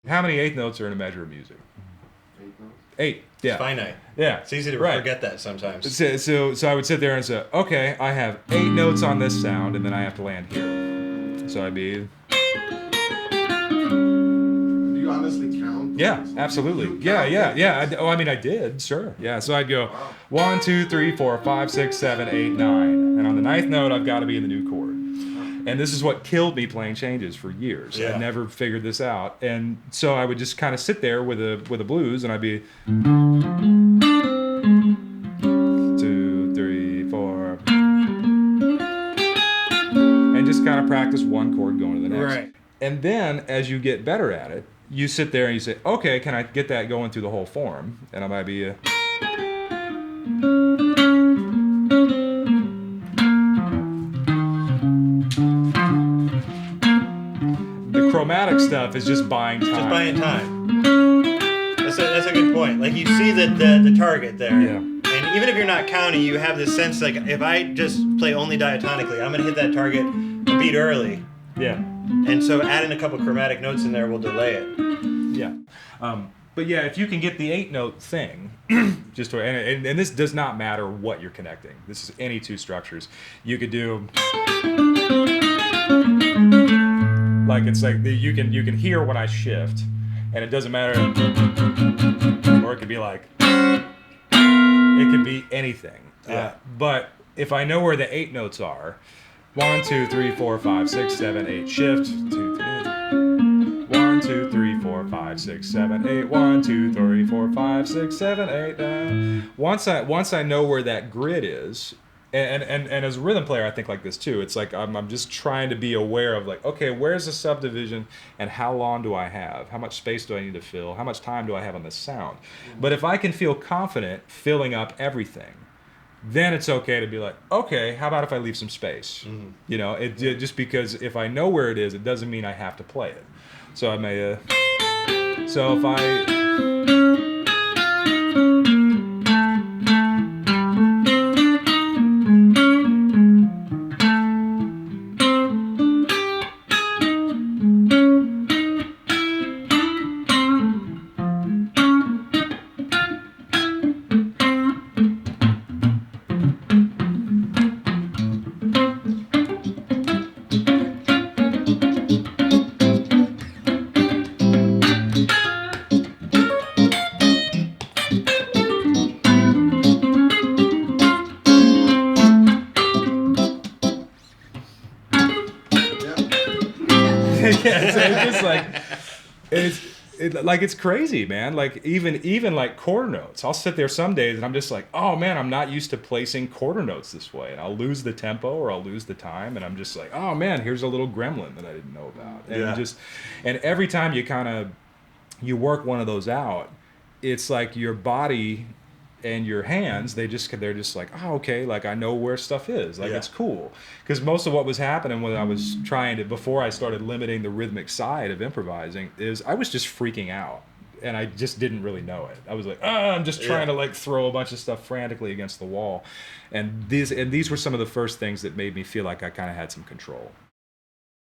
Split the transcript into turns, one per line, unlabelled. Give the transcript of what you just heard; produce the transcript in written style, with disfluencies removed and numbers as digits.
How many eighth notes are in a measure of music?
8 notes.
8. Yeah.
It's finite.
Yeah.
It's easy to
Right.
forget that sometimes.
So I would sit there and say, okay, I have 8 notes on this sound, and then I have to land here. So I'd be...
Do you honestly count?
Yeah, absolutely. Yeah. I did, sure. Yeah, so I'd go 1, 2, 3, 4, 5, 6, 7, 8, 9. And on the 9th note, I've got to be in the new chord. And this is what killed me playing changes for years.
Yeah.
I never figured this out. And so I would just kind of sit there with a blues, and I'd be 2, 3, 4, and just kind of practice one chord going to the next.
Right.
And then as you get better at it, you sit there and you say, okay, can I get that going through the whole form? And I might be a... The chromatic stuff is just buying time.
Just buying time. That's a good point. Like, you see the target there.
Yeah.
And even if you're not counting, you have this sense, like, if I just play only diatonically, I'm going to hit that target a beat early.
Yeah.
And so adding a couple chromatic notes in there will delay it.
Yeah. But yeah, if you can get the 8-note thing, and this does not matter what you're connecting. This is any two structures. You could do... Like, it's like you can hear when I shift, and it doesn't matter. Or it could be like... It could be anything.
Yeah.
But if I know where the 8 notes are, 1, 2, 3, 4, 5, 6, 7, 8, shift, 2, 3, 1, 2, 3, 4, 5, 6, 7, 8, 1, 2, 3, 4, 5, 6, 7, 8. Once I know where that grid is, and as a rhythm player, I think like this too. It's like I'm just trying to be aware of, like, okay, where's the subdivision, and how long do I have? How much space do I need to fill? How much time do I have on this sound? But if I can feel confident filling up everything, then it's okay to be like, okay, how about if I leave some space?
Mm-hmm.
You know, just because if I know where it is, it doesn't mean I have to play it. So I may, so if I... Yeah, so it's just like it's crazy, man. Like even like quarter notes. I'll sit there some days and I'm just like, oh man, I'm not used to placing quarter notes this way, and I'll lose the tempo or I'll lose the time, and I'm just like, oh man, here's a little gremlin that I didn't know about. And and every time you work one of those out, it's like your body and your hands, they're just like, oh, okay, like I know where stuff is, like it's cool. Because most of what was happening when I was before I started limiting the rhythmic side of improvising, is I was just freaking out, and I just didn't really know it. I was like, I'm just trying to like throw a bunch of stuff frantically against the wall, and these were some of the first things that made me feel like I kind of had some control.